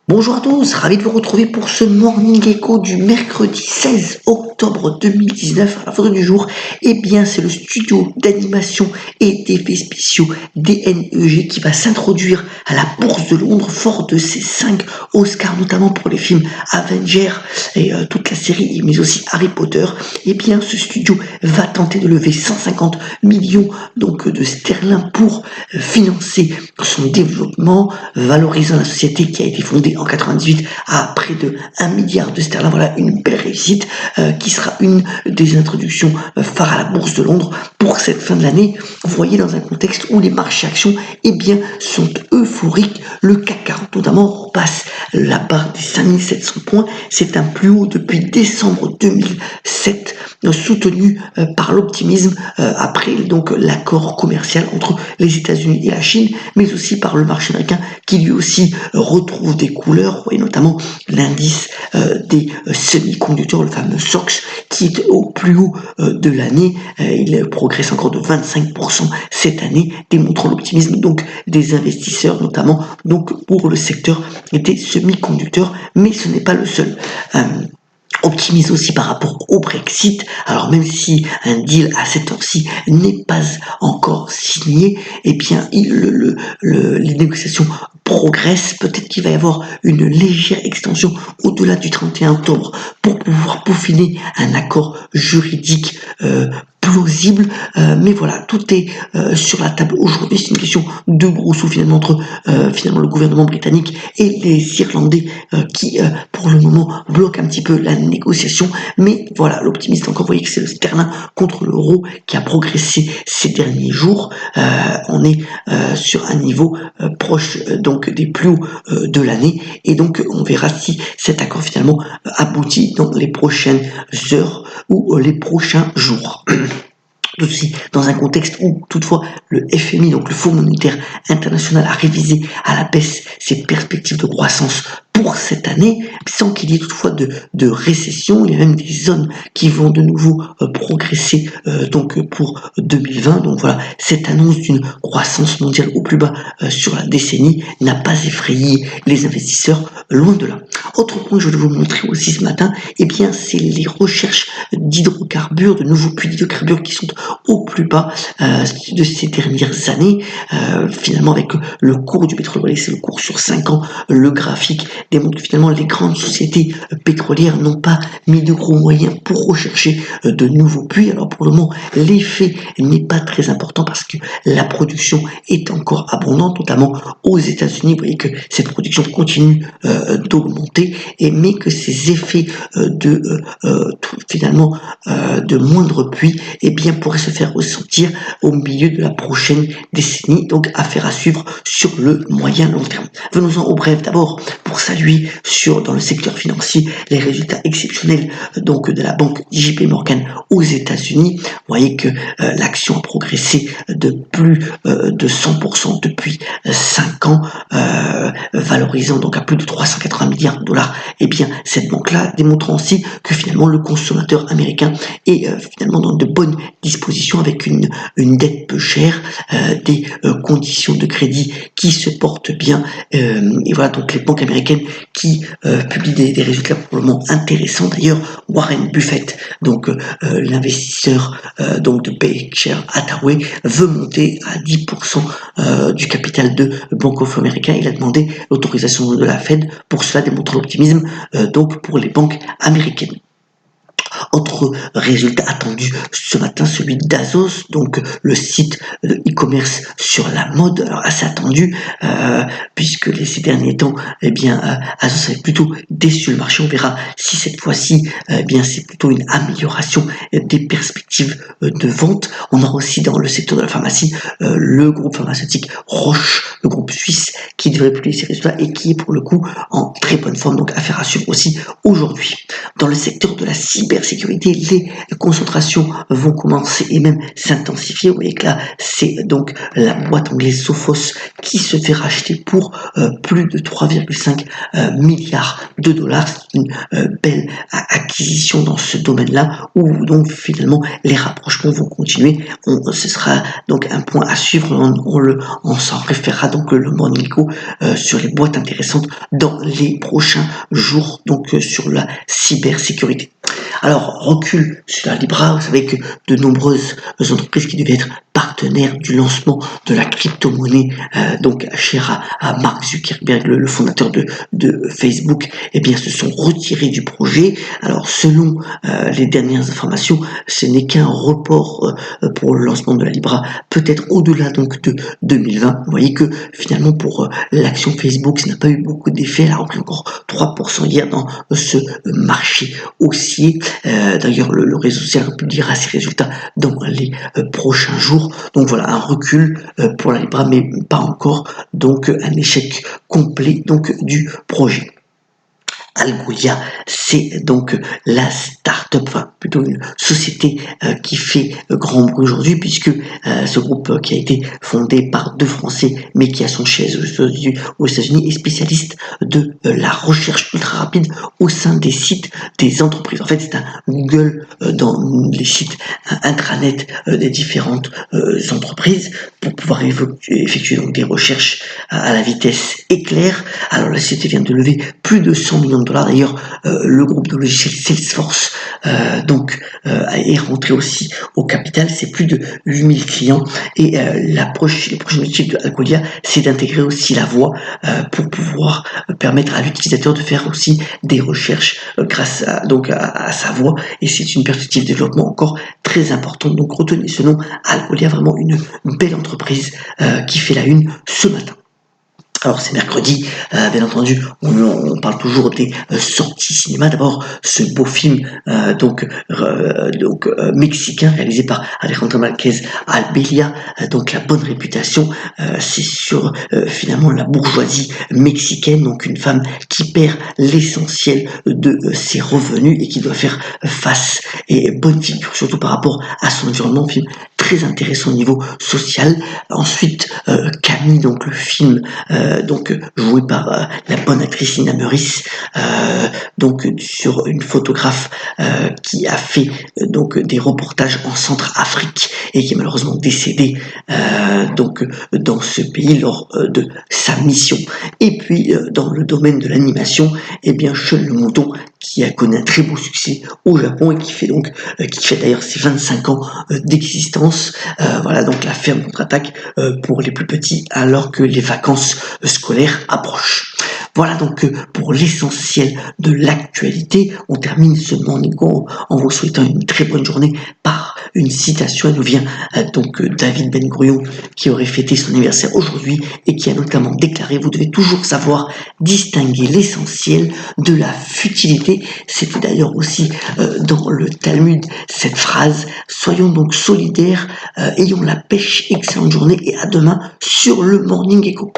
Bonjour à tous, ravi de vous retrouver pour ce Morning Echo du mercredi 16 octobre 2019. À la photo du jour, eh bien c'est le studio d'animation et d'effets spéciaux DNEG qui va s'introduire à la Bourse de Londres, fort de ses 5 Oscars, notamment pour les films Avengers et toute la série, mais aussi Harry Potter. Eh bien ce studio va tenter de lever 150 millions donc de sterling pour financer son développement, valorisant la société qui a été fondée en 98 à près de 1 milliard de sterling. Voilà une belle réussite qui sera une des introductions phares à la Bourse de Londres pour cette fin de l'année. Vous voyez, dans un contexte où les marchés actions sont euphoriques. Le CAC 40 notamment repasse la barre des 5700 points. C'est un plus haut depuis décembre 2007, soutenu par l'optimisme après donc l'accord commercial entre les États-Unis et la Chine, mais aussi par le marché américain qui lui aussi retrouve des couleurs. Vous voyez notamment l'indice des semi-conducteurs, le fameux SOX, qui est au plus haut de l'année. Il progresse encore de 25% cette année, démontrant l'optimisme donc des investisseurs, notamment donc pour le secteur des semi-conducteurs, mais ce n'est pas le seul. Optimise aussi par rapport au Brexit. Alors même si un deal à cette heure-ci n'est pas encore signé, eh bien les négociations progressent. Peut-être qu'il va y avoir une légère extension au-delà du 31 octobre pour pouvoir peaufiner un accord juridique plausible, mais voilà, tout est sur la table aujourd'hui. C'est une question de gros sous finalement entre finalement le gouvernement britannique et les Irlandais qui pour le moment bloquent un petit peu la négociation, mais voilà, l'optimiste encore, vous voyez que c'est le sterling contre l'euro qui a progressé ces derniers jours. On est sur un niveau proche donc des plus hauts de l'année, et donc on verra si cet accord finalement aboutit dans les prochaines heures ou les prochains jours. Tout ceci dans un contexte où, toutefois, le FMI, donc le Fonds monétaire international, a révisé à la baisse ses perspectives de croissance pour cette année, sans qu'il y ait toutefois de récession. Il y a même des zones qui vont de nouveau progresser donc pour 2020. Donc voilà, cette annonce d'une croissance mondiale au plus bas sur la décennie n'a pas effrayé les investisseurs, loin de là. Autre point que je voulais vous montrer aussi ce matin, eh bien c'est les recherches d'hydrocarbures, de nouveaux puits d'hydrocarbures qui sont au plus bas de ces dernières années. Finalement, avec le cours du pétrole, c'est le cours sur 5 ans, le graphique démontre que finalement les grandes sociétés pétrolières n'ont pas mis de gros moyens pour rechercher de nouveaux puits. Alors pour le moment, l'effet n'est pas très important parce que la production est encore abondante, notamment aux États-Unis. Vous voyez que cette production continue d'augmenter, mais que ces effets finalement de moindres puits, eh bien pourraient se faire ressentir au milieu de la prochaine décennie. Donc affaire à suivre sur le moyen long terme. Venons-en au bref d'abord pour saluer dans le secteur financier les résultats exceptionnels donc de la banque JP Morgan aux États-Unis. Vous voyez que l'action a progressé de plus de 100% depuis 5 ans, valorisant donc à plus de 380 milliards de dollars. Eh bien cette banque-là démontrant aussi que finalement le consommateur américain est finalement dans de bonnes dispositions, avec une dette peu chère, des conditions de crédit qui se portent bien, et voilà donc les banques américaines qui publient des résultats probablement intéressants. D'ailleurs, Warren Buffett, donc l'investisseur donc de Berkshire Hathaway, veut monter à 10% du capital de Bank of America. Il a demandé l'autorisation de la Fed pour cela, démontrer l'optimisme donc pour les banques américaines. Autre résultat attendu ce matin, celui d'Azos, donc le site de e-commerce sur la mode. Alors assez attendu puisque ces derniers temps, eh bien Azos avait plutôt déçu le marché. On verra si cette fois-ci, eh bien c'est plutôt une amélioration des perspectives de vente. On aura aussi dans le secteur de la pharmacie le groupe pharmaceutique Roche, le groupe suisse, qui devrait publier ses résultats et qui est pour le coup en très bonne forme. Donc affaire à suivre aussi aujourd'hui. Dans le secteur de la cybersécurité, les concentrations vont commencer et même s'intensifier. Vous voyez que là, c'est donc la boîte anglaise Sophos qui se fait racheter pour plus de 3,5 milliards de dollars. C'est une belle acquisition dans ce domaine-là où donc finalement les rapprochements vont continuer. Ce sera donc un point à suivre. On s'en référera donc le Morning Echo sur les boîtes intéressantes dans les prochains jours, donc sur la cybersécurité. Alors, recul sur la Libra, vous savez que de nombreuses entreprises qui devaient être partenaires du lancement de la crypto-monnaie, donc chère à Mark Zuckerberg, le fondateur de Facebook, eh bien, se sont retirés du projet. Alors, selon les dernières informations, ce n'est qu'un report pour le lancement de la Libra, peut-être au-delà donc de 2020. Vous voyez que finalement, pour l'action Facebook, ça n'a pas eu beaucoup d'effet. Elle a repris encore 3% hier dans ce marché haussier. D'ailleurs, le réseau social publiera ses résultats dans les prochains jours. Donc voilà, un recul pour la Libra, mais pas encore. Donc un échec complet donc du projet. Algolia, c'est donc la start-up, enfin plutôt une société qui fait grand bruit aujourd'hui, puisque ce groupe qui a été fondé par 2 Français, mais qui a son siège aux États-Unis, est spécialiste de la recherche ultra rapide au sein des sites des entreprises. En fait, c'est un Google dans les sites intranet des différentes entreprises pour pouvoir effectuer donc des recherches à la vitesse éclair. Alors la société vient de lever plus de 100 millions de dollars. D'ailleurs, le groupe de logiciels Salesforce est rentré aussi au capital. C'est plus de 8000 clients. Et le prochain objectif de Algolia, c'est d'intégrer aussi la voix pour pouvoir permettre à l'utilisateur de faire aussi des recherches grâce à sa voix. Et c'est une perspective de développement encore très importante. Donc retenez ce nom, Algolia, vraiment une belle entreprise qui fait la une ce matin. Alors c'est mercredi, bien entendu, on parle toujours des sorties cinéma. D'abord, ce beau film mexicain réalisé par Alejandro Marquez Albelia, donc La Bonne Réputation. C'est sur finalement la bourgeoisie mexicaine, donc une femme qui perd l'essentiel de ses revenus et qui doit faire face et bonne figure, surtout par rapport à son environnement. Film très intéressant au niveau social. Ensuite, Camille, donc le film joué par la bonne actrice Ina Meurice, sur une photographe qui a fait des reportages en Centrafrique et qui est malheureusement décédée dans ce pays lors de sa mission. Et puis dans le domaine de l'animation, Sean le Mouton, qui a connu un très beau succès au Japon et qui fait d'ailleurs ses 25 ans d'existence. Voilà donc la ferme contre-attaque pour les plus petits alors que les vacances scolaires approchent. Voilà donc pour l'essentiel de l'actualité. On termine ce Morning Echo en vous souhaitant une très bonne journée par une citation. Elle nous vient David Ben Gurion, qui aurait fêté son anniversaire aujourd'hui et qui a notamment déclaré: vous devez toujours savoir distinguer l'essentiel de la futilité. C'était d'ailleurs aussi dans le Talmud cette phrase. Soyons donc solidaires, ayons la pêche. Excellente journée et à demain sur le Morning Echo.